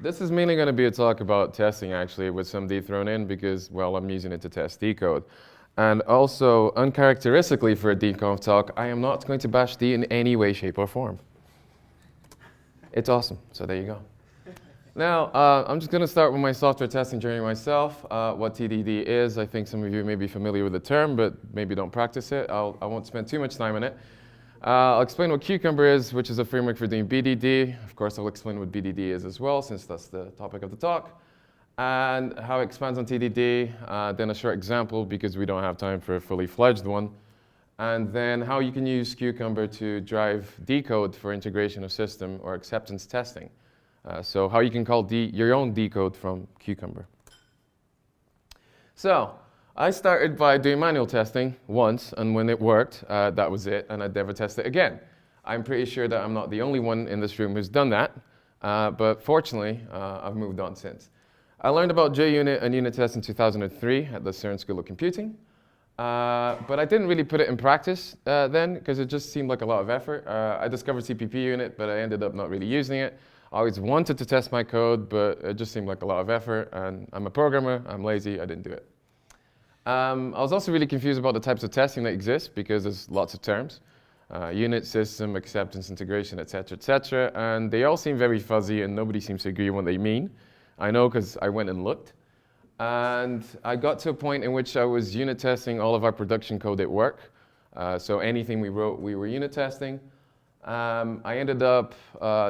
This is mainly going to be a talk about testing, actually, with some D thrown in because, well, I'm using it to test D code. And also, uncharacteristically for a DConf talk, I am not going to bash D in any way, shape, or form. It's awesome, so there you go. Now, I'm just going to start with my software testing journey myself. What TDD is, I think some of you may be familiar with the term, but maybe don't practice it. I won't spend too much time on it. I'll explain what Cucumber is, which is a framework for doing BDD. Of course, I'll explain what BDD is as well, since that's the topic of the talk. And how it expands on TDD, then a short example, because we don't have time for a fully fledged one. And then how you can use Cucumber to drive D code for integration of system or acceptance testing. So how you can call your own D code from Cucumber. So I started by doing manual testing once, and when it worked, that was it, and I'd never test it again. I'm pretty sure that I'm not the only one in this room who's done that, but fortunately, I've moved on since. I learned about JUnit and unit tests in 2003 at the CERN School of Computing, but I didn't really put it in practice then, because it just seemed like a lot of effort. I discovered CPP unit, but I ended up not really using it. I always wanted to test my code, but it just seemed like a lot of effort, and I'm a programmer, I'm lazy, I didn't do it. I was also really confused about the types of testing that exist because there's lots of terms. Unit, system, acceptance, integration, etc., and they all seem very fuzzy and nobody seems to agree on what they mean. I know because I went and looked. And I got to a point in which I was unit testing all of our production code at work. So anything we wrote, we were unit testing. I ended up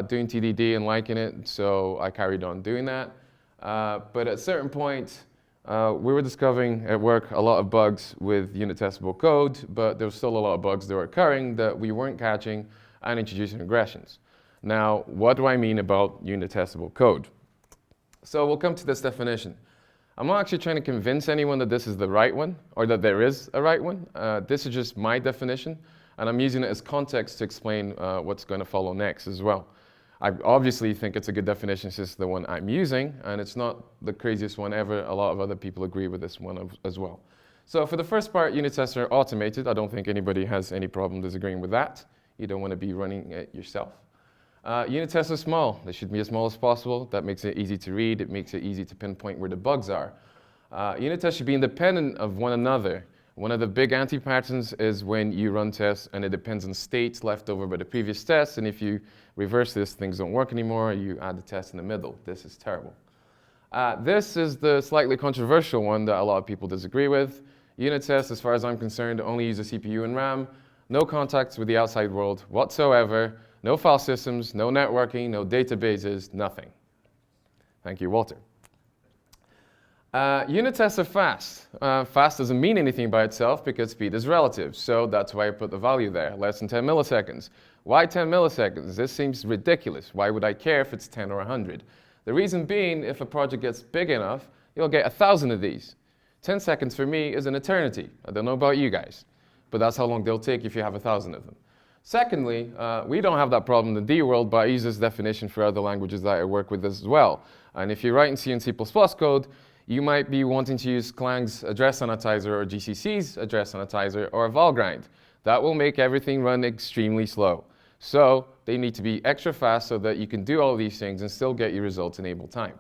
doing TDD and liking it, so I carried on doing that. But at a certain point, we were discovering at work a lot of bugs with unit testable code, but there was still a lot of bugs that were occurring that we weren't catching and introducing regressions. Now, what do I mean about unit testable code? So we'll come to this definition. I'm not actually trying to convince anyone that this is the right one or that there is a right one. This is just my definition, and I'm using it as context to explain what's going to follow next as well. I obviously think it's a good definition since it's the one I'm using, and it's not the craziest one ever. A lot of other people agree with this one as well. So for the first part, unit tests are automated. I don't think anybody has any problem disagreeing with that. You don't want to be running it yourself. Unit tests are small. They should be as small as possible. That makes it easy to read. It makes it easy to pinpoint where the bugs are. Unit tests should be independent of one another. One of the big anti-patterns is when you run tests and it depends on states left over by the previous tests, and if you reverse this, things don't work anymore, you add the test in the middle. This is terrible. This is the slightly controversial one that a lot of people disagree with. Unit tests, as far as I'm concerned, only use a CPU and RAM, no contacts with the outside world whatsoever, no file systems, no networking, no databases, nothing. Thank you, Walter. Unit tests are fast. Fast doesn't mean anything by itself because speed is relative, so that's why I put the value there, less than 10 milliseconds. Why 10 milliseconds? This seems ridiculous. Why would I care if it's 10 or 100? The reason being, if a project gets big enough, you'll get 1,000 of these. 10 seconds for me is an eternity. I don't know about you guys, but that's how long they'll take if you have 1,000 of them. Secondly, we don't have that problem in the D world, but I use this definition for other languages that I work with as well. And if you write in C and C++ code, you might be wanting to use Clang's address sanitizer or GCC's address sanitizer or Valgrind. That will make everything run extremely slow. So they need to be extra fast so that you can do all of these things and still get your results in able time.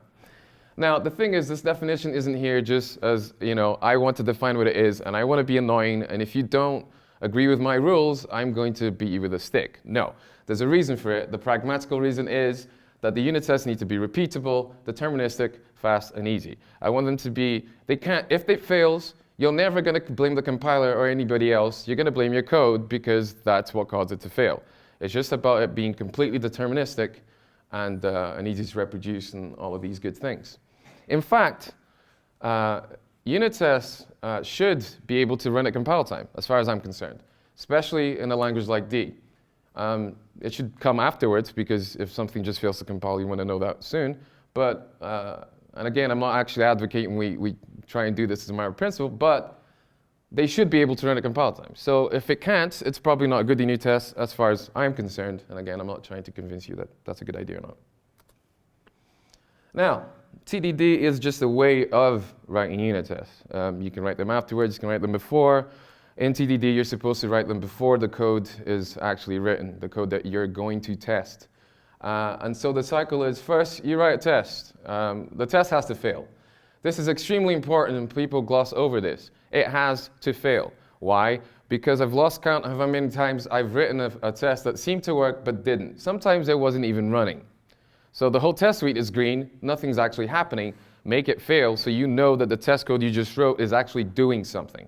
Now, the thing is, this definition isn't here just as, I want to define what it is and I want to be annoying, and if you don't agree with my rules, I'm going to beat you with a stick. No, there's a reason for it. The pragmatical reason is that the unit tests need to be repeatable, deterministic, fast, and easy. I want them to be, if it fails, you're never going to blame the compiler or anybody else. You're going to blame your code because that's what caused it to fail. It's just about it being completely deterministic and easy to reproduce and all of these good things. In fact, unit tests should be able to run at compile time, as far as I'm concerned, especially in a language like D. It should come afterwards because if something just fails to compile, you want to know that soon. But, and again, I'm not actually advocating we try and do this as a matter of principle, but they should be able to run at compile time. So if it can't, it's probably not a good unit test as far as I'm concerned. And again, I'm not trying to convince you that that's a good idea or not. Now, TDD is just a way of writing unit tests. You can write them afterwards, you can write them before. In TDD, you're supposed to write them before the code is actually written, the code that you're going to test. And so the cycle is, first, you write a test. The test has to fail. This is extremely important, and people gloss over this. It has to fail. Why? Because I've lost count of how many times I've written a test that seemed to work but didn't. Sometimes it wasn't even running. So the whole test suite is green, nothing's actually happening. Make it fail so you know that the test code you just wrote is actually doing something.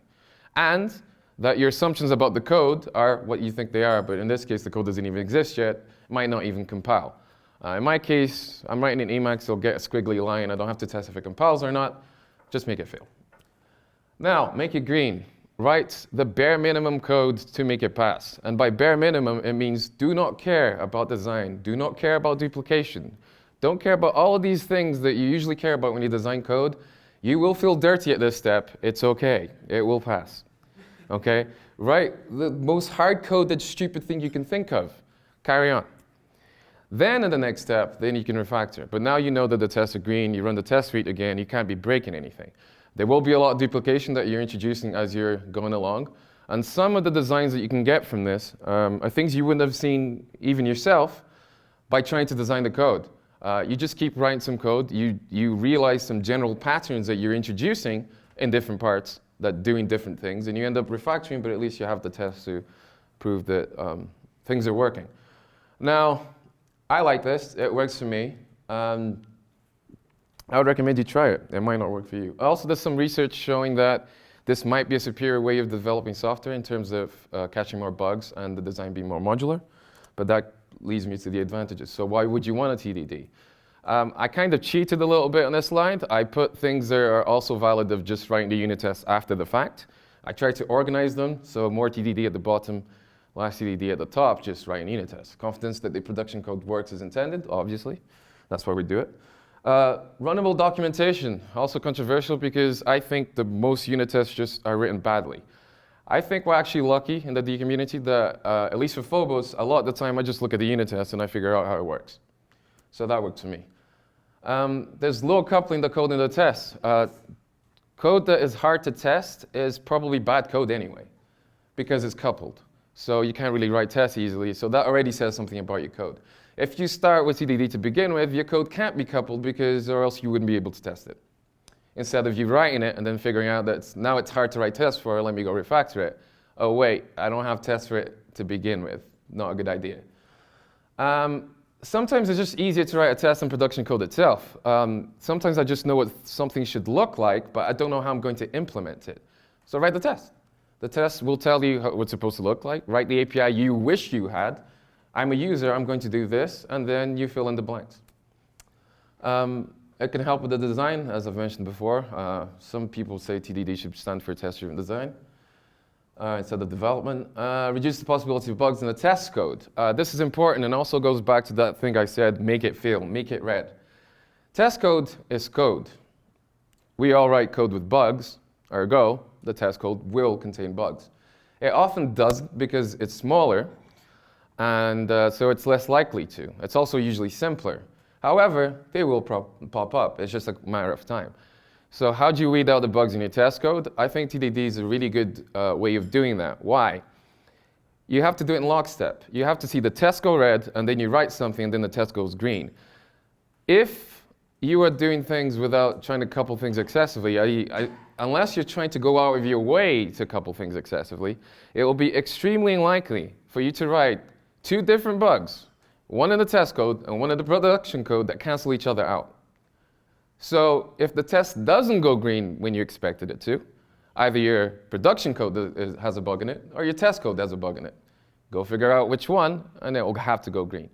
And that your assumptions about the code are what you think they are, but in this case the code doesn't even exist yet, might not even compile. In my case, I'm writing an Emacs, so I'll get a squiggly line. I don't have to test if it compiles or not. Just make it fail. Now, make it green. Write the bare minimum code to make it pass. And by bare minimum, it means do not care about design. Do not care about duplication. Don't care about all of these things that you usually care about when you design code. You will feel dirty at this step. It's okay. It will pass. Okay? Write the most hard-coded, stupid thing you can think of. Carry on. Then in the next step, then you can refactor. But now you know that the tests are green, you run the test suite again, you can't be breaking anything. There will be a lot of duplication that you're introducing as you're going along. And some of the designs that you can get from this are things you wouldn't have seen even yourself by trying to design the code. You just keep writing some code, you realize some general patterns that you're introducing in different parts that doing different things, and you end up refactoring, but at least you have the test to prove that things are working. Now, I like this, it works for me. I would recommend you try it. It might not work for you. Also, there's some research showing that this might be a superior way of developing software in terms of catching more bugs and the design being more modular, but that leads me to the advantages. So why would you want a TDD? I kind of cheated a little bit on this slide. I put things that are also valid of just writing the unit tests after the fact. I tried to organize them, so more TDD at the bottom, last TDD at the top, just writing unit tests. Confidence that the production code works as intended, obviously. That's why we do it. Runnable documentation, also controversial because I think the most unit tests just are written badly. I think we're actually lucky in the D community that, at least for Phobos, a lot of the time I just look at the unit test and I figure out how it works. So that worked for me. There's low coupling the code in the test. Code that is hard to test is probably bad code anyway, because it's coupled. So you can't really write tests easily, so that already says something about your code. If you start with TDD to begin with, your code can't be coupled because or else you wouldn't be able to test it. Instead of you writing it and then figuring out that now it's hard to write tests for, let me go refactor it. Oh wait, I don't have tests for it to begin with. Not a good idea. Sometimes it's just easier to write a test in production code itself. Sometimes I just know what something should look like, but I don't know how I'm going to implement it. So write the test. The test will tell you what it's supposed to look like. Write the API you wish you had. I'm a user, I'm going to do this, and then you fill in the blanks. It can help with the design, as I've mentioned before. Some people say TDD should stand for test-driven design instead of development. Reduce the possibility of bugs in the test code. This is important and also goes back to that thing I said, make it fail, make it red. Test code is code. We all write code with bugs, ergo, the test code will contain bugs. It often doesn't because it's smaller, and so it's less likely to. It's also usually simpler. However, they will pop up. It's just a matter of time. So how do you weed out the bugs in your test code? I think TDD is a really good way of doing that. Why? You have to do it in lockstep. You have to see the test go red, and then you write something, and then the test goes green. If you are doing things without trying to couple things excessively, unless you're trying to go out of your way to couple things excessively, it will be extremely unlikely for you to write two different bugs, one in the test code and one in the production code that cancel each other out. So if the test doesn't go green when you expected it to, either your production code has a bug in it or your test code has a bug in it. Go figure out which one, and it will have to go green.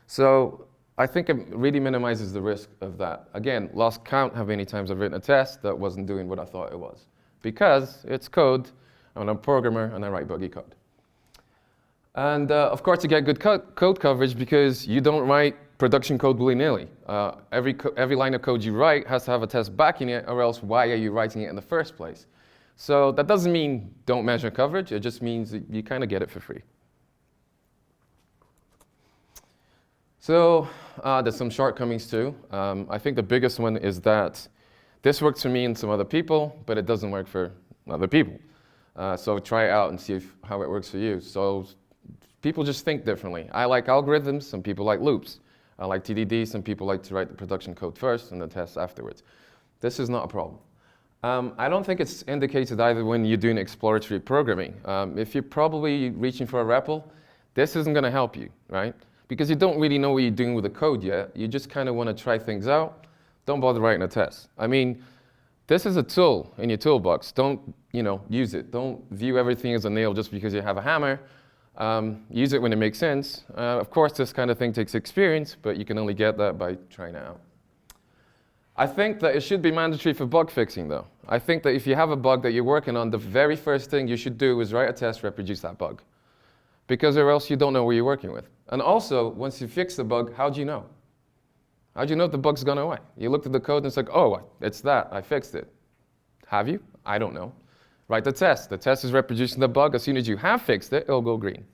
So I think it really minimizes the risk of that. Again, lost count how many times I've written a test that wasn't doing what I thought it was. Because it's code, I'm a programmer, and I write buggy code. And of course, you get good code coverage because you don't write production code willy-nilly. Every line of code you write has to have a test backing it, or else why are you writing it in the first place? So that doesn't mean don't measure coverage. It just means that you kind of get it for free. So there's some shortcomings too. I think the biggest one is that this works for me and some other people, but it doesn't work for other people. So try it out and see how it works for you. So people just think differently. I like algorithms, some people like loops. Like TDD, some people like to write the production code first and the test afterwards. This is not a problem. I don't think it's indicated either when you're doing exploratory programming. If you're probably reaching for a REPL, this isn't going to help you, right? Because you don't really know what you're doing with the code yet. You just kind of want to try things out. Don't bother writing a test. I mean, this is a tool in your toolbox. Don't, use it. Don't view everything as a nail just because you have a hammer. Use it when it makes sense. Of course, this kind of thing takes experience, but you can only get that by trying it out. I think that it should be mandatory for bug fixing, though. I think that if you have a bug that you're working on, the very first thing you should do is write a test, reproduce that bug. Because or else you don't know what you're working with. And also, once you fix the bug, how do you know? How do you know if the bug's gone away? You looked at the code and it's like, oh, it's that, I fixed it. Have you? I don't know. Write the test. The test is reproducing the bug. As soon as you have fixed it, it'll go green.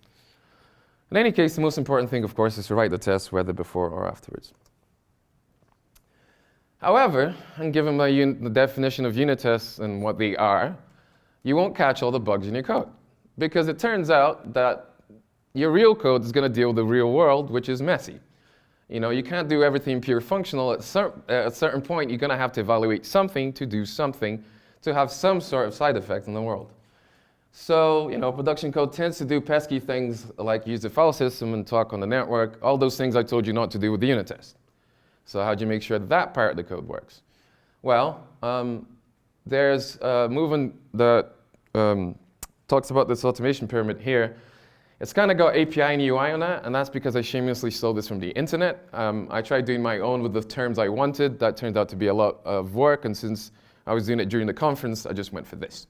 In any case, the most important thing, of course, is to write the test, whether before or afterwards. However, and given the definition of unit tests and what they are, you won't catch all the bugs in your code. Because it turns out that your real code is going to deal with the real world, which is messy. You can't do everything pure functional. At a certain point, you're going to have to evaluate something to do something to have some sort of side effect in the world. So, production code tends to do pesky things like use the file system and talk on the network, all those things I told you not to do with the unit test. So how do you make sure that part of the code works? Well, there's a movement that talks about this automation pyramid here. It's kind of got API and UI on that, and that's because I shamelessly stole this from the internet. I tried doing my own with the terms I wanted. That turned out to be a lot of work, and since I was doing it during the conference, I just went for this.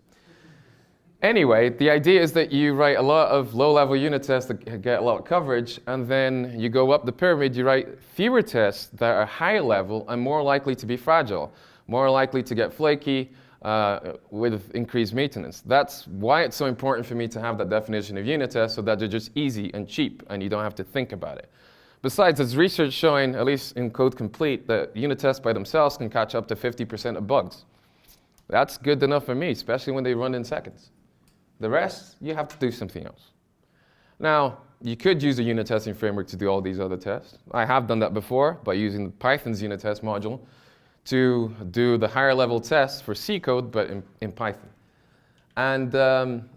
Anyway, the idea is that you write a lot of low-level unit tests that get a lot of coverage, and then you go up the pyramid, you write fewer tests that are higher level and more likely to be fragile, more likely to get flaky with increased maintenance. That's why it's so important for me to have that definition of unit tests, so that they're just easy and cheap and you don't have to think about it. Besides, there's research showing, at least in Code Complete, that unit tests by themselves can catch up to 50% of bugs. That's good enough for me, especially when they run in seconds. The rest, you have to do something else. Now, you could use a unit testing framework to do all these other tests. I have done that before by using Python's unit test module to do the higher level tests for C code, but in Python. And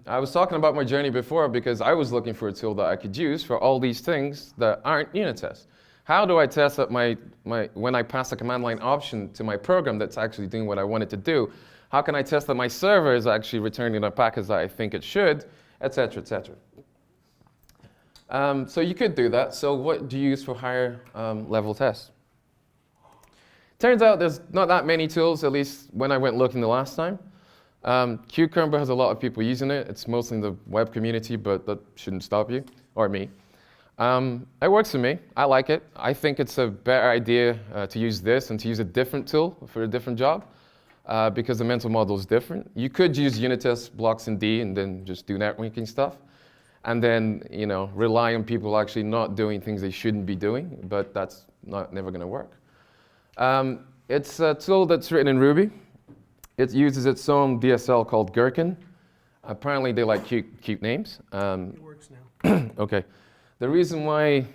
I was talking about my journey before because I was looking for a tool that I could use for all these things that aren't unit tests. How do I test that when I pass a command line option to my program that's actually doing what I want it to do? How can I test that my server is actually returning a package that I think it should, et cetera, et cetera. So you could do that. So what do you use for higher level tests? Turns out there's not that many tools, at least when I went looking the last time. Cucumber has a lot of people using it. It's mostly in the web community, but that shouldn't stop you, or me. It works for me. I like it. I think it's a better idea to use this and to use a different tool for a different job. Because the mental model is different. You could use unit test blocks in D and then just do networking stuff. And then, rely on people actually not doing things they shouldn't be doing, but that's never going to work. It's a tool that's written in Ruby. It uses its own DSL called Gherkin. Apparently, they like cute names. It works now. OK. The reason why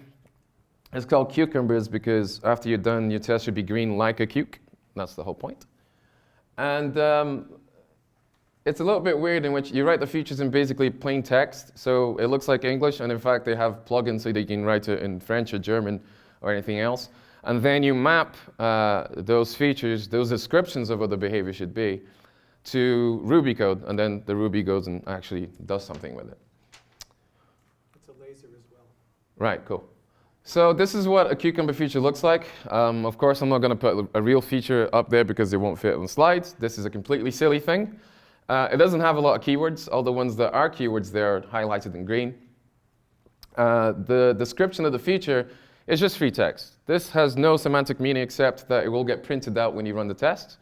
it's called Cucumber is because after you're done, your test should be green like a cuke. That's the whole point. And it's a little bit weird in which you write the features in basically plain text, so it looks like English, and in fact they have plugins so they can write it in French or German or anything else. And then you map those features, those descriptions of what the behavior should be, to Ruby code, and then the Ruby goes and actually does something with it. It's a laser as well. Right, cool. So this is what a Cucumber feature looks like. Of course, I'm not going to put a real feature up there because it won't fit on slides. This is a completely silly thing. It doesn't have a lot of keywords. All the ones that are keywords there are highlighted in green. The description of the feature is just free text. This has no semantic meaning except that it will get printed out when you run the test.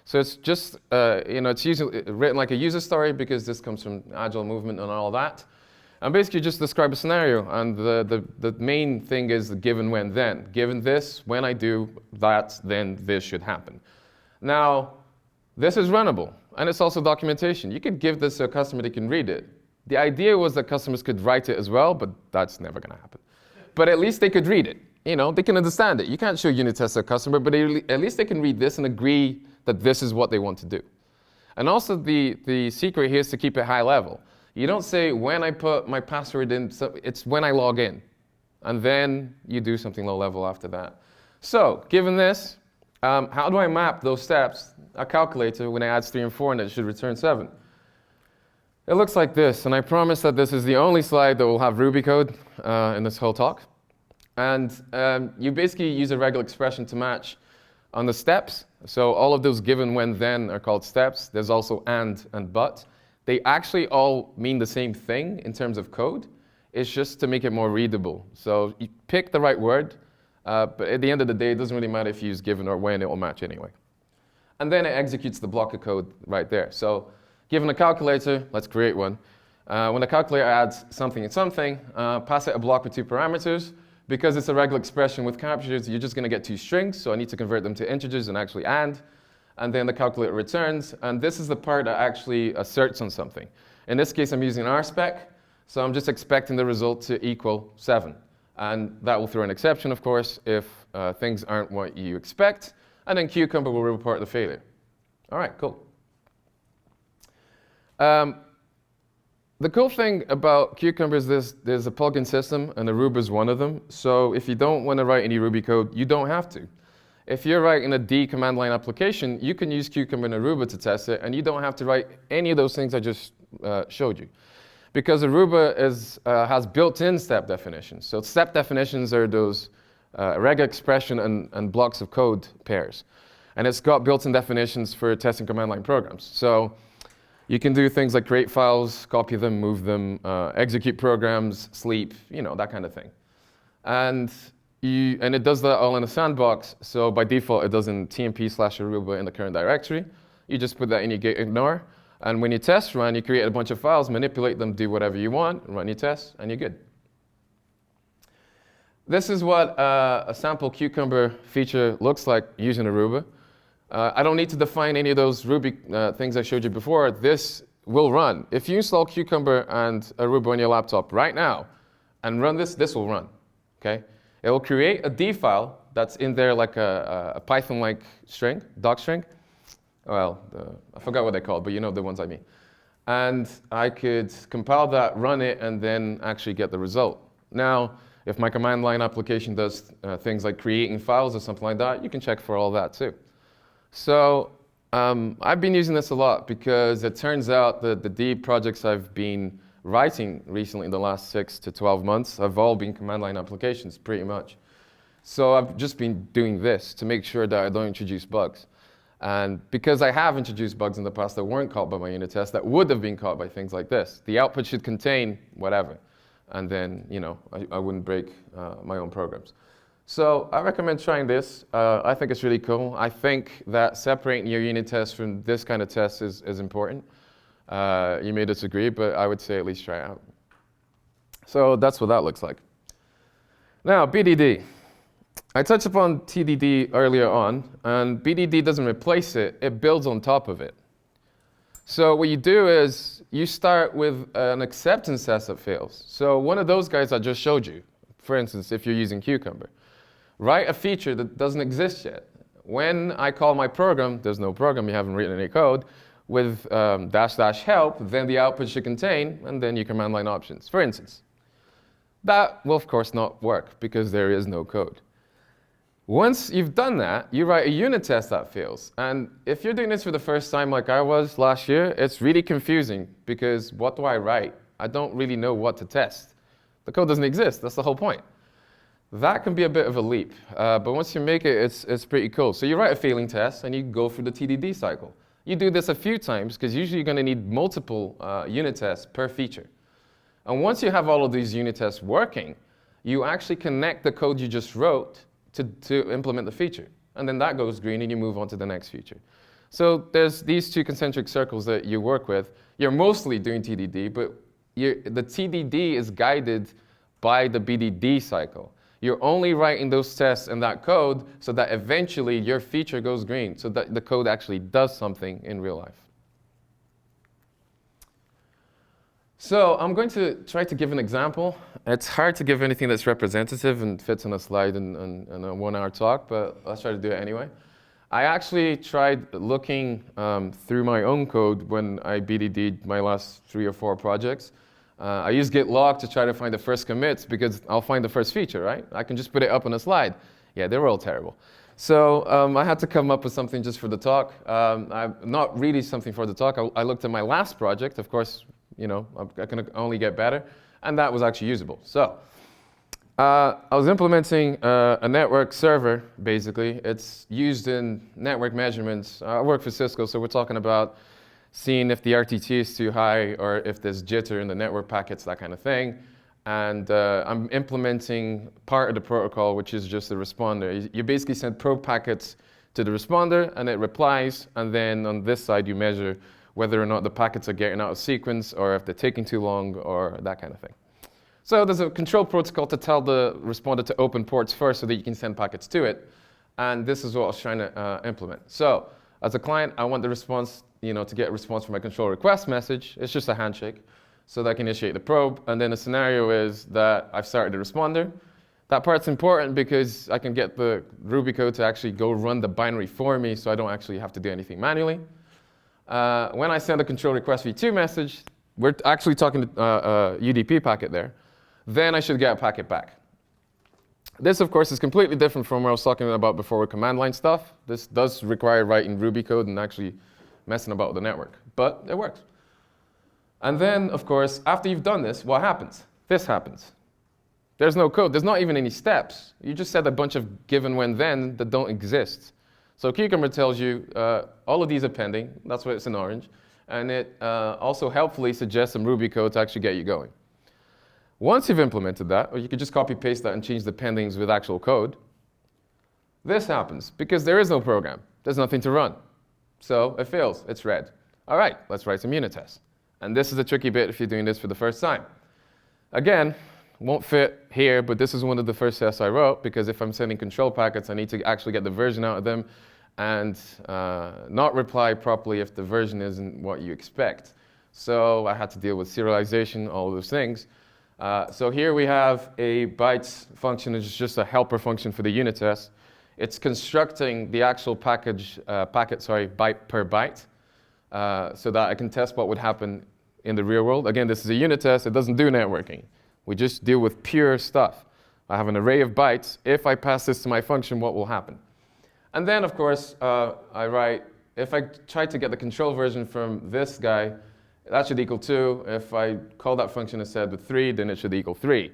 So it's just, it's usually written like a user story because this comes from Agile movement and all that. And basically just describe a scenario, and the main thing is the given when then. Given this, when I do that, then this should happen. Now, this is runnable, and it's also documentation. You could give this to a customer, they can read it. The idea was that customers could write it as well, but that's never going to happen. But at least they could read it. they can understand it. You can't show unit tests to a customer, but at least they can read this and agree that this is what they want to do. And also the secret here is to keep it high level. You don't say when I put my password in, so it's when I log in. And then you do something low level after that. So given this, how do I map those steps? A calculator, when it adds 3 and 4, and it should return 7. It looks like this, and I promise that this is the only slide that will have Ruby code in this whole talk. And you basically use a regular expression to match on the steps. So all of those given, when, then are called steps. There's also and but. They actually all mean the same thing in terms of code. It's just to make it more readable. So you pick the right word, but at the end of the day, it doesn't really matter if you use given or when, it will match anyway. And then it executes the block of code right there. So given a calculator, let's create one. When the calculator adds something and something, pass it a block with 2 parameters. Because it's a regular expression with captures, you're just going to get 2 strings, so I need to convert them to integers and actually and then the calculator returns, and this is the part that actually asserts on something. In this case, I'm using RSpec, so I'm just expecting the result to equal 7. And that will throw an exception, of course, if things aren't what you expect, and then Cucumber will report the failure. All right, cool. The cool thing about Cucumber is there's a plugin system, and Aruba is one of them. So if you don't want to write any Ruby code, you don't have to. If you're writing a D command line application, you can use Cucumber and Aruba to test it, and you don't have to write any of those things I just showed you. Because Aruba has built-in step definitions. So step definitions are those regular expression and blocks of code pairs. And it's got built-in definitions for testing command line programs. So you can do things like create files, copy them, move them, execute programs, sleep, that kind of thing. And it does that all in a sandbox. So by default, it does in tmp/Aruba in the current directory. You just put that in your git ignore. And when you test run, you create a bunch of files, manipulate them, do whatever you want, run your tests, and you're good. This is what a sample Cucumber feature looks like using Aruba. I don't need to define any of those Ruby things I showed you before. This will run. If you install Cucumber and Aruba on your laptop right now and run this, this will run. Okay? It will create a D file that's in there like a Python-like string, doc string. Well, I forgot what they're called, but you know the ones I mean. And I could compile that, run it, and then actually get the result. Now, if my command line application does things like creating files or something like that, you can check for all that too. So I've been using this a lot because it turns out that the D projects I've been writing recently in the last 6 to 12 months have all been command line applications, pretty much. So I've just been doing this to make sure that I don't introduce bugs. And because I have introduced bugs in the past that weren't caught by my unit test, that would have been caught by things like this. The output should contain whatever. And then, I wouldn't break my own programs. So I recommend trying this. I think it's really cool. I think that separating your unit test from this kind of test is important. You may disagree, but I would say at least try it out. So that's what that looks like. Now, BDD. I touched upon TDD earlier on, and BDD doesn't replace it, it builds on top of it. So what you do is you start with an acceptance test that fails. So one of those guys I just showed you, for instance, if you're using Cucumber, write a feature that doesn't exist yet. When I call my program, there's no program, you haven't written any code, with --help, then the output should contain, and then your command line options, for instance. That will, of course, not work because there is no code. Once you've done that, you write a unit test that fails. And if you're doing this for the first time like I was last year, it's really confusing because what do I write? I don't really know what to test. The code doesn't exist, that's the whole point. That can be a bit of a leap, but once you make it, it's pretty cool. So you write a failing test and you go through the TDD cycle. You do this a few times because usually you're going to need multiple unit tests per feature. And once you have all of these unit tests working, you actually connect the code you just wrote to implement the feature. And then that goes green and you move on to the next feature. So there's these 2 concentric circles that you work with. You're mostly doing TDD, but the TDD is guided by the BDD cycle. You're only writing those tests in that code so that eventually your feature goes green, so that the code actually does something in real life. So I'm going to try to give an example. It's hard to give anything that's representative and fits on a slide in a 1 hour talk, but let's try to do it anyway. I actually tried looking through my own code when I BDD'd my last 3 or 4 projects. I used git log to try to find the first commits because I'll find the first feature, right? I can just put it up on a slide. Yeah, they were all terrible. So I had to come up with something just for the talk. Not really something for the talk. I looked at my last project. Of course, you know, I can only get better. And that was actually usable. So I was implementing a network server, basically. It's used in network measurements. I work for Cisco, so we're talking about seeing if the RTT is too high or if there's jitter in the network packets, that kind of thing. And I'm implementing part of the protocol, which is just the responder. You basically send probe packets to the responder, and it replies. And then on this side, you measure whether or not the packets are getting out of sequence or if they're taking too long or that kind of thing. So there's a control protocol to tell the responder to open ports first so that you can send packets to it. And this is what I was trying to implement. So as a client, I want the response, you know, to get a response from my control request message. It's just a handshake so that I can initiate the probe. And then the scenario is that I've started the responder. That part's important because I can get the Ruby code to actually go run the binary for me so I don't actually have to do anything manually. When I send a control request v2 message, we're actually talking UDP packet there. Then I should get a packet back. This, of course, is completely different from what I was talking about before with command line stuff. This does require writing Ruby code and actually messing about with the network, but it works. And then, of course, after you've done this, what happens? This happens. There's no code. There's not even any steps. You just said a bunch of given when then that don't exist. So Cucumber tells you all of these are pending. That's why it's in orange. And it also helpfully suggests some Ruby code to actually get you going. Once you've implemented that, or you could just copy paste that and change the pendings with actual code, this happens because there is no program. There's nothing to run. So it fails. It's red. All right, let's write some unit tests. And this is a tricky bit if you're doing this for the first time. Again, won't fit here, but this is one of the first tests I wrote because if I'm sending control packets, I need to actually get the version out of them and not reply properly if the version isn't what you expect. So I had to deal with serialization, all those things. So here we have a bytes function, which is just a helper function for the unit test. It's constructing the actual byte per byte, so that I can test what would happen in the real world. Again, this is a unit test. It doesn't do networking. We just deal with pure stuff. I have an array of bytes. If I pass this to my function, what will happen? And then, of course, I write, if I try to get the control version from this guy, that should equal 2. If I call that function instead with 3, then it should equal 3.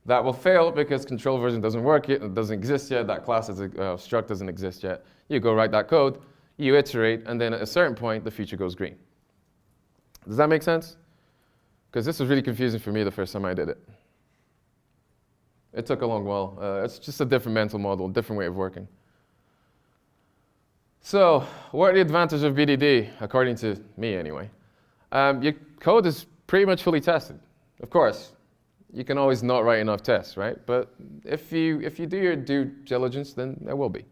That will fail because control version doesn't work yet, it doesn't exist yet, that class struct doesn't exist yet. You go write that code, you iterate, and then at a certain point, the feature goes green. Does that make sense? Because this was really confusing for me the first time I did it. It took a long while. It's just a different mental model, different way of working. So, what are the advantages of BDD, according to me anyway? Your code is pretty much fully tested. Of course, you can always not write enough tests, right? But if you do your due diligence, then it will be.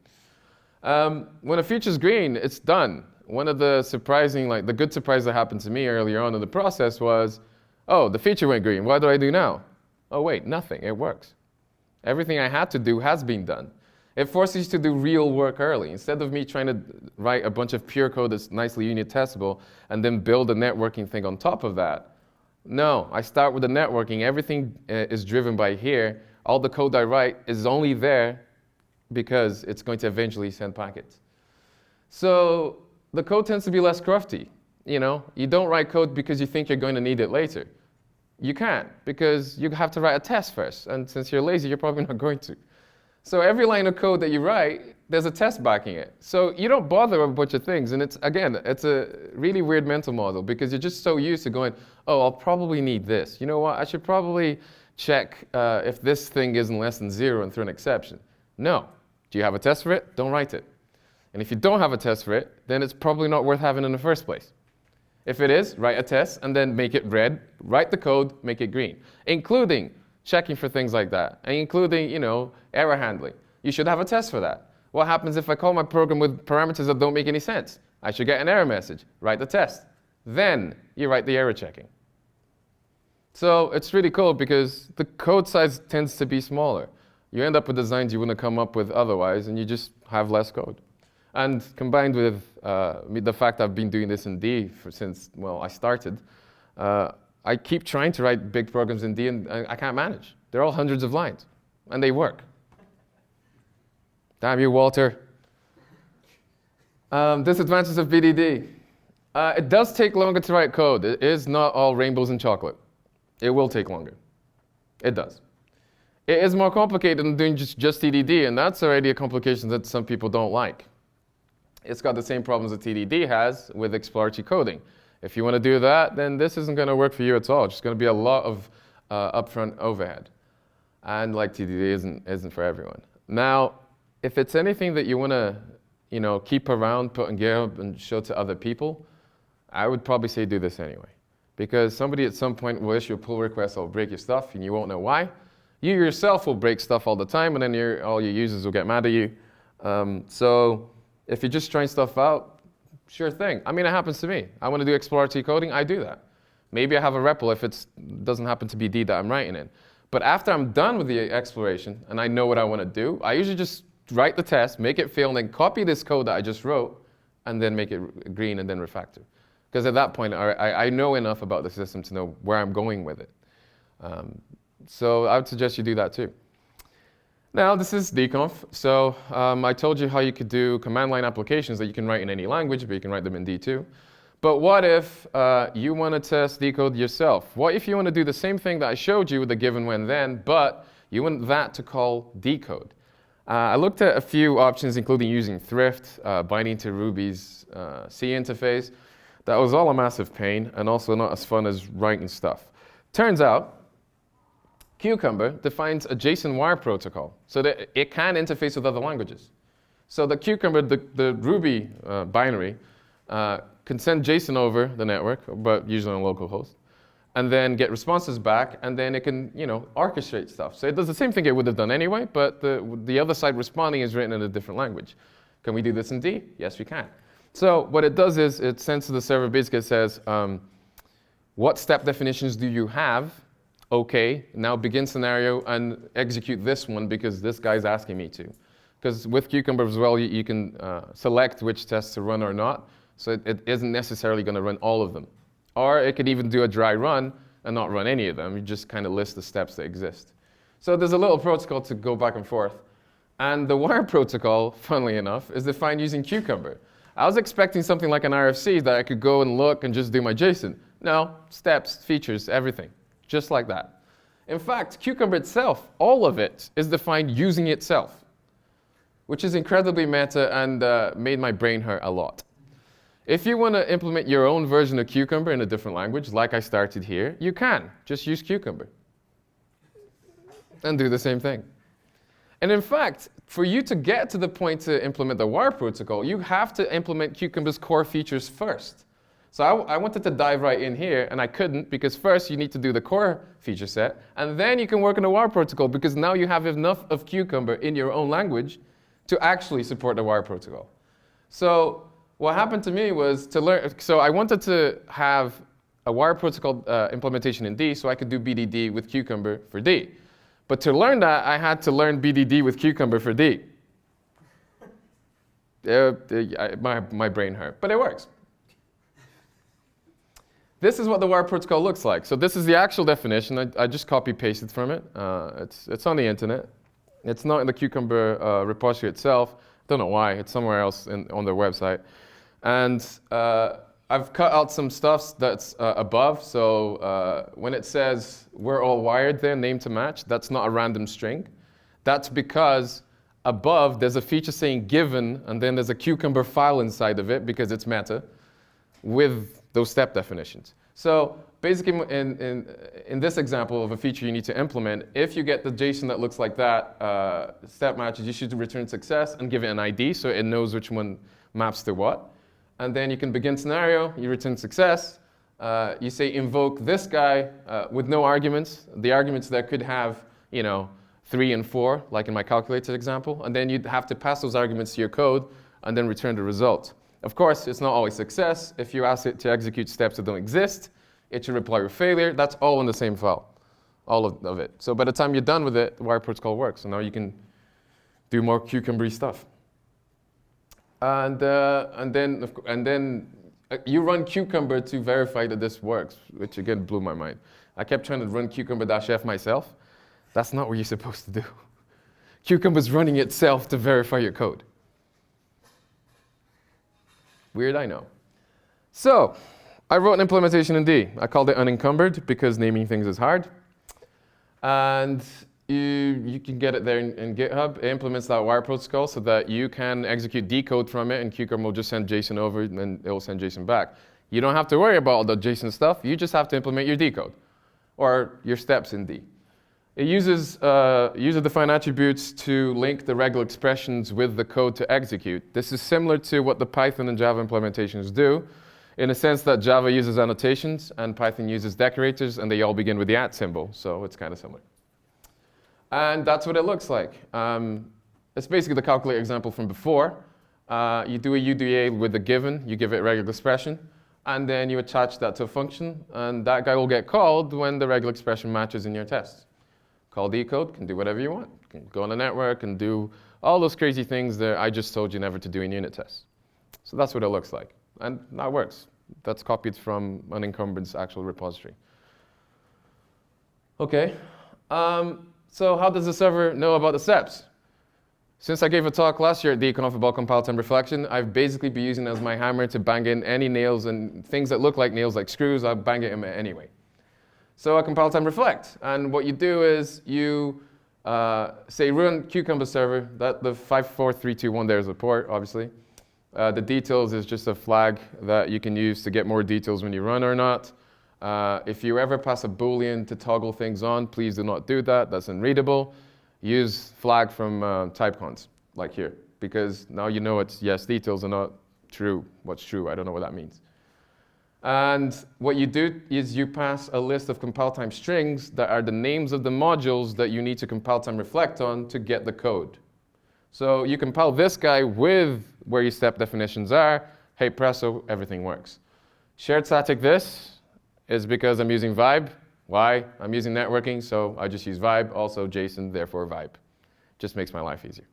When a feature's green, it's done. One of the surprising, the good surprise that happened to me earlier on in the process was, oh, the feature went green. What do I do now? Oh, wait, nothing. It works. Everything I had to do has been done. It forces you to do real work early. Instead of me trying to write a bunch of pure code that's nicely unit testable and then build a networking thing on top of that, no, I start with the networking. Everything is driven by here. All the code I write is only there because it's going to eventually send packets. So the code tends to be less crafty. You don't write code because you think you're going to need it later. You can't, because you have to write a test first. And since you're lazy, you're probably not going to. So every line of code that you write, there's a test backing it. So you don't bother with a bunch of things. And it's a really weird mental model because you're just so used to going, oh, I'll probably need this. You know what? I should probably check if this thing isn't less than 0 and throw an exception. No. Do you have a test for it? Don't write it. And if you don't have a test for it, then it's probably not worth having in the first place. If it is, write a test and then make it red, write the code, make it green, including checking for things like that, and including, error handling. You should have a test for that. What happens if I call my program with parameters that don't make any sense? I should get an error message. Write the test. Then you write the error checking. So it's really cool because the code size tends to be smaller. You end up with designs you wouldn't come up with otherwise, and you just have less code. And combined with the fact I've been doing this in D since, well, I started, I keep trying to write big programs in D, and I can't manage. They're all hundreds of lines, and they work. Damn you, Walter. Disadvantages of BDD. It does take longer to write code. It is not all rainbows and chocolate. It will take longer. It does. It is more complicated than doing just TDD, and that's already a complication that some people don't like. It's got the same problems that TDD has with exploratory coding. If you want to do that, then this isn't going to work for you at all. It's just going to be a lot of upfront overhead. And like TDD isn't for everyone. Now, if it's anything that you want to keep around, put in GitHub, and show to other people, I would probably say do this anyway. Because somebody at some point will issue a pull request or break your stuff, and you won't know why. You yourself will break stuff all the time, and then all your users will get mad at you. So if you're just trying stuff out, sure thing. I mean, it happens to me. I want to do exploratory coding, I do that. Maybe I have a REPL if it doesn't happen to be D that I'm writing in. But after I'm done with the exploration, and I know what I want to do, I usually just write the test, make it fail, and then copy this code that I just wrote, and then make it green and then refactor. Because at that point, I know enough about the system to know where I'm going with it. So I would suggest you do that too. Now, this is DConf. So I told you how you could do command line applications that you can write in any language, but you can write them in D too. But what if you want to test decode yourself? What if you want to do the same thing that I showed you with the given when then, but you want that to call decode? I looked at a few options, including using thrift, binding to Ruby's C interface. That was all a massive pain, and also not as fun as writing stuff. Turns out, Cucumber defines a JSON wire protocol, so that it can interface with other languages. So the Cucumber, the Ruby binary, can send JSON over the network, but usually on localhost, and then get responses back, and then it can, orchestrate stuff. So it does the same thing it would have done anyway, but the other side responding is written in a different language. Can we do this in D? Yes, we can. So what it does is it sends to the server, basically it says, what step definitions do you have? Okay, now begin scenario and execute this one because this guy's asking me to. Because with Cucumber as well, you can select which tests to run or not. So it isn't necessarily going to run all of them. Or it could even do a dry run and not run any of them. You just kind of list the steps that exist. So there's a little protocol to go back and forth. And the wire protocol, funnily enough, is defined using Cucumber. I was expecting something like an RFC that I could go and look and just do my JSON. No, steps, features, everything. Just like that. In fact, Cucumber itself, all of it, is defined using itself, which is incredibly meta and made my brain hurt a lot. If you want to implement your own version of Cucumber in a different language, like I started here, you can. Just use Cucumber and do the same thing. And in fact, for you to get to the point to implement the wire protocol, you have to implement Cucumber's core features first. So I wanted to dive right in here, and I couldn't, because first you need to do the core feature set, and then you can work on the wire protocol, because now you have enough of Cucumber in your own language to actually support the wire protocol. So what happened to me was to learn, so I wanted to have a wire protocol implementation in D so I could do BDD with Cucumber for D. But to learn that, I had to learn BDD with Cucumber for D. My brain hurt, but it works. This is what the wire protocol looks like. So this is the actual definition. I just copy-pasted from it. It's on the internet. It's not in the Cucumber repository itself. I don't know why. It's somewhere else on their website. And I've cut out some stuff that's above. So when it says we're all wired there, name to match, that's not a random string. That's because above there's a feature saying given, and then there's a Cucumber file inside of it because it's meta with those step definitions. So basically in this example of a feature you need to implement, if you get the JSON that looks like that, step matches, you should return success and give it an ID so it knows which one maps to what. And then you can begin scenario, you return success, you say invoke this guy with no arguments. The arguments that could have, 3 and 4, like in my calculator example, and then you'd have to pass those arguments to your code and then return the result. Of course, it's not always success. If you ask it to execute steps that don't exist, It should reply with failure. That's all in the same file, all of it. So by the time you're done with it, the wire protocol works. So now you can do more cucumbery stuff. And then you run Cucumber to verify that this works, which again blew my mind. I kept trying to run cucumber-f myself. That's not what you're supposed to do. Cucumber's running itself to verify your code. Weird, I know. So I wrote an implementation in D. I called it Unencumbered because naming things is hard. And you can get it there in GitHub. It implements that wire protocol so that you can execute D code from it, and Cucumber will just send JSON over, and it will send JSON back. You don't have to worry about all the JSON stuff. You just have to implement your D code, or your steps in D. It uses user-defined attributes to link the regular expressions with the code to execute. This is similar to what the Python and Java implementations do, in a sense that Java uses annotations and Python uses decorators, and they all begin with the @ symbol, so it's kind of similar. And that's what it looks like. It's basically the calculate example from before. You do a UDA with a given, you give it a regular expression, and then you attach that to a function, and that guy will get called when the regular expression matches in your test. Call decode, can do whatever you want. You can go on the network and do all those crazy things that I just told you never to do in unit tests. So that's what it looks like. And that works. That's copied from Unencumbed's actual repository. OK. So how does the server know about the steps? Since I gave a talk last year at DConf about compile time reflection, I've basically been using it as my hammer to bang in any nails and things that look like nails, like screws. I'll bang it in anyway. So I compile time reflect. And what you do is you say run cucumber server. That the 54321 there is a port, obviously. The details is just a flag that you can use to get more details when you run or not. If you ever pass a Boolean to toggle things on, please do not do that. That's unreadable. Use flag from typecons, like here, because now you know it's yes details and not true. What's true? I don't know what that means. And what you do is you pass a list of compile time strings that are the names of the modules that you need to compile time reflect on to get the code. So you compile this guy with where your step definitions are. Hey presto, everything works. Shared static this is because I'm using vibe. Why? I'm using networking, so I just use vibe. Also JSON, therefore vibe. Just makes my life easier.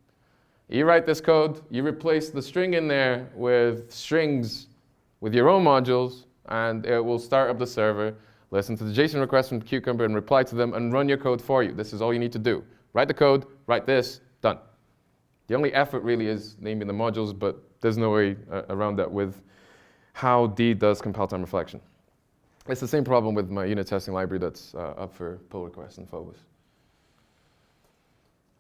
You write this code, you replace the string in there with strings with your own modules, and it will start up the server, listen to the JSON requests from Cucumber and reply to them and run your code for you. This is all you need to do. Write the code, write this, done. The only effort really is naming the modules, but there's no way around that with how D does compile time reflection. It's the same problem with my unit testing library that's up for pull requests and Phobos.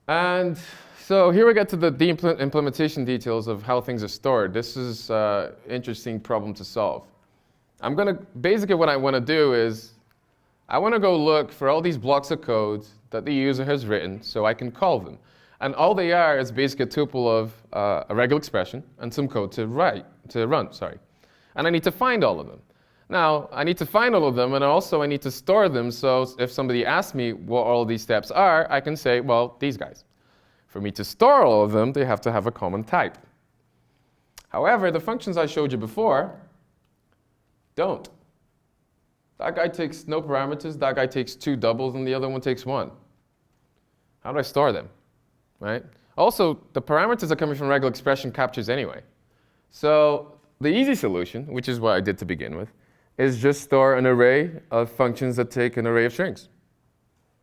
And so here we get to the implementation details of how things are stored. This is an interesting problem to solve. Basically what I want to do is, I want to go look for all these blocks of code that the user has written so I can call them. And all they are is basically a tuple of a regular expression and some code to run. And I need to find all of them. Now, I need to find all of them, and also I need to store them, so if somebody asks me what all these steps are, I can say, well, these guys. For me to store all of them, they have to have a common type. However, the functions I showed you before don't. That guy takes no parameters, that guy takes 2 doubles, and the other one takes 1. How do I store them, right? Also, the parameters are coming from regular expression captures anyway. So the easy solution, which is what I did to begin with, is just store an array of functions that take an array of strings.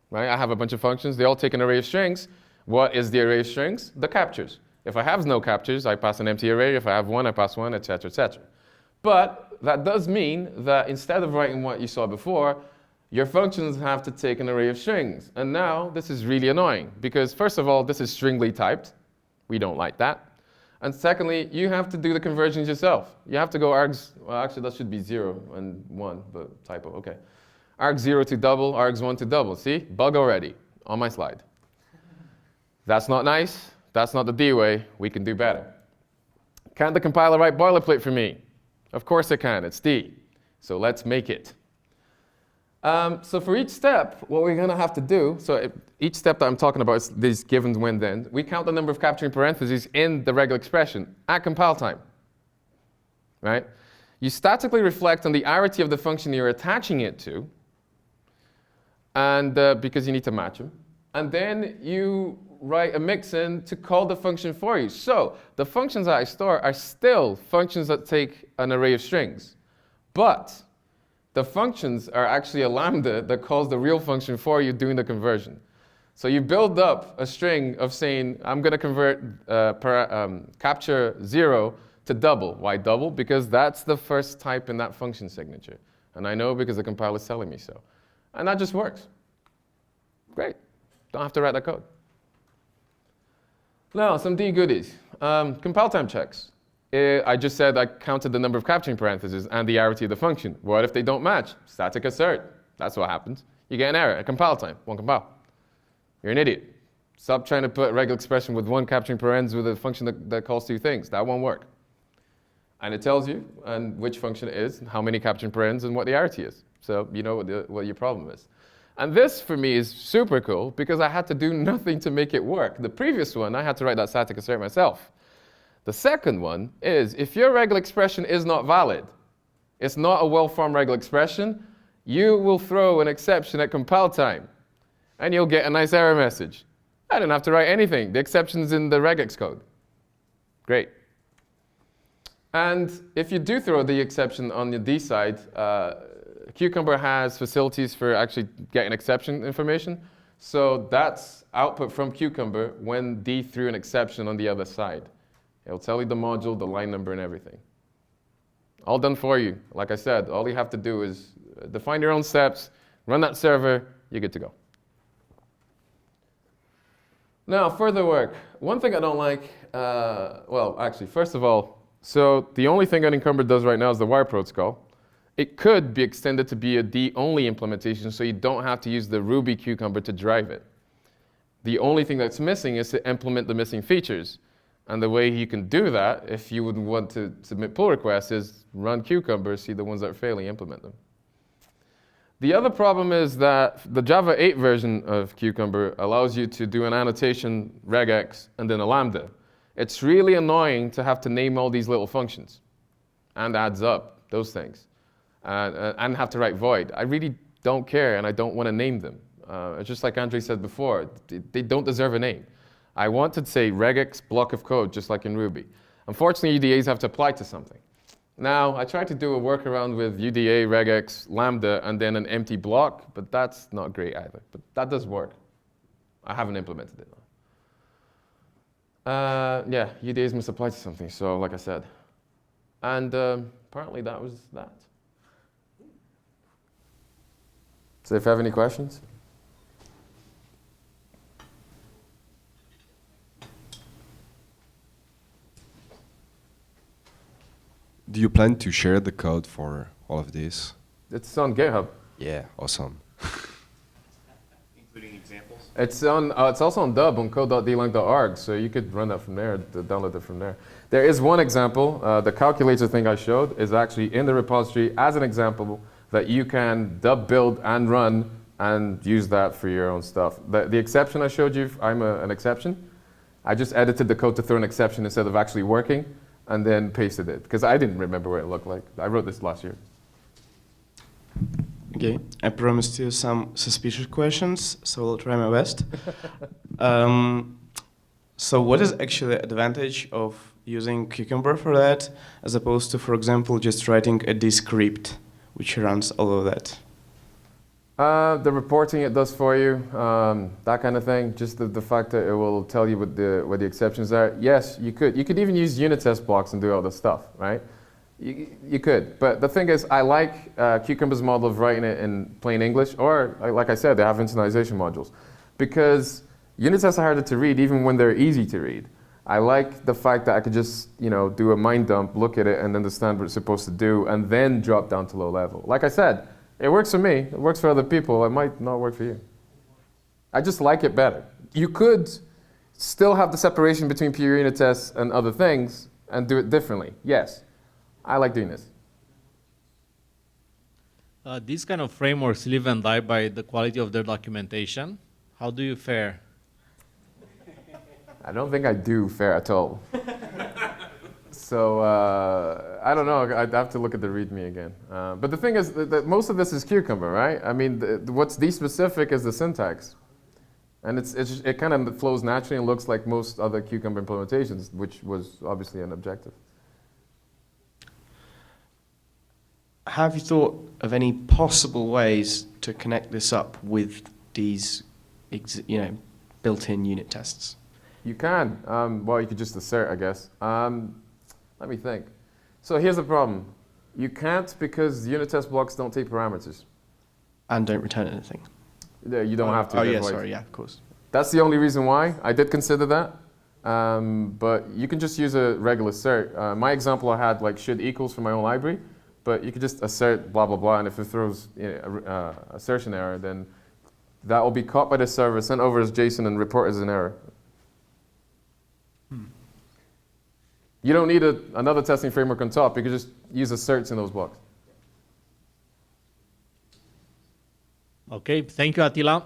Right? I have a bunch of functions. They all take an array of strings. What is the array of strings? The captures. If I have no captures, I pass an empty array. If I have one, I pass one, etc., etc. But that does mean that instead of writing what you saw before, your functions have to take an array of strings. And now this is really annoying because, first of all, this is stringly typed. We don't like that. And secondly, you have to do the conversions yourself. You have to go args, well, actually that should be 0 and 1, but typo, okay. Args 0 to double, args 1 to double. See, bug already on my slide. That's not nice. That's not the D way. We can do better. Can the compiler write boilerplate for me? Of course it can. It's D. So let's make it. So for each step, what we're going to have to do, so each step that I'm talking about is these given when then, we count the number of capturing parentheses in the regular expression at compile time. Right? You statically reflect on the arity of the function you're attaching it to, and because you need to match them. And then you write a mixin to call the function for you. So the functions that I store are still functions that take an array of strings. But the functions are actually a lambda that calls the real function for you doing the conversion. So you build up a string of saying, I'm going to convert capture 0 to double. Why double? Because that's the first type in that function signature. And I know because the compiler is telling me so. And that just works. Great. Don't have to write that code. Now, some D goodies. Compile time checks. I just said I counted the number of capturing parentheses and the arity of the function. What if they don't match? Static assert. That's what happens. You get an error at compile time. Won't compile. You're an idiot. Stop trying to put regular expression with one capturing parens with a function that calls two things. That won't work. And it tells you and which function it is, how many capturing parens, and what the arity is. So you know what your problem is. And this, for me, is super cool because I had to do nothing to make it work. The previous one, I had to write that static assert myself. The second one is, if your regular expression is not valid, it's not a well-formed regular expression, you will throw an exception at compile time. And you'll get a nice error message. I didn't have to write anything. The exception's in the regex code. Great. And if you do throw the exception on the D side, Cucumber has facilities for actually getting exception information. So that's output from Cucumber when D threw an exception on the other side. It'll tell you the module, the line number, and everything. All done for you. Like I said, all you have to do is define your own steps, run that server, you're good to go. Now, further work. One thing I don't like, well, actually, first of all, so the only thing Unencumbered does right now is the wire protocol. It could be extended to be a D-only implementation, so you don't have to use the Ruby Cucumber to drive it. The only thing that's missing is to implement the missing features. And the way you can do that, if you would want to submit pull requests, is run Cucumber, see the ones that are failing, implement them. The other problem is that the Java 8 version of Cucumber allows you to do an annotation, regex, and then a lambda. It's really annoying to have to name all these little functions and adds up, those things. And have to write void. I really don't care, and I don't want to name them. It's just like Andre said before, they don't deserve a name. I want to say regex block of code, just like in Ruby. Unfortunately, UDAs have to apply to something. Now, I tried to do a workaround with UDA, regex, lambda, and then an empty block, but that's not great either. But that does work. I haven't implemented it. Yeah, UDAs must apply to something, so like I said. And apparently that was that. So if you have any questions? Do you plan to share the code for all of this? It's on GitHub. Yeah, awesome. Including examples? It's also on Dub on code.dlang.org, so you could run that from there, download it from there. There is one example. The calculator thing I showed is actually in the repository as an example that you can dub build and run and use that for your own stuff. The exception I showed you, I'm an exception. I just edited the code to throw an exception instead of actually working, and then pasted it, because I didn't remember what it looked like. I wrote this last year. Okay, I promised you some suspicious questions, so I'll try my best. So what is actually the advantage of using Cucumber for that, as opposed to, for example, just writing a D script, which runs all of that? The reporting it does for you, that kind of thing. Just the fact that it will tell you what the exceptions are. Yes, you could. You could even use unit test blocks and do all this stuff, right? You could. But the thing is, I like Cucumber's model of writing it in plain English, or like I said, they have internalization modules, because unit tests are harder to read even when they're easy to read. I like the fact that I could just, do a mind dump, look at it, and understand what it's supposed to do, and then drop down to low level. Like I said, it works for me, it works for other people, it might not work for you. I just like it better. You could still have the separation between pure unit tests and other things and do it differently. Yes, I like doing this. These kind of frameworks live and die by the quality of their documentation. How do you fare? I don't think I do fare at all. So I don't know. I'd have to look at the README again. But the thing is that most of this is Cucumber, right? I mean, what's D-specific is the syntax. And it kind of flows naturally and looks like most other Cucumber implementations, which was obviously an objective. Have you thought of any possible ways to connect this up with these, built-in unit tests? You can. Well, you could just assert, I guess. Let me think. So here's the problem. You can't because unit test blocks don't take parameters. And don't return anything. Yeah, you don't have to. Oh, yeah, otherwise. sorry, yeah, of course. That's the only reason why. I did consider that. But you can just use a regular assert. My example I had like should equals for my own library, but you could just assert blah, blah, blah, and if it throws assertion error, then that will be caught by the server, sent over as JSON, and reported as an error. You don't need another testing framework on top. You can just use asserts in those blocks. Okay, thank you, Atila.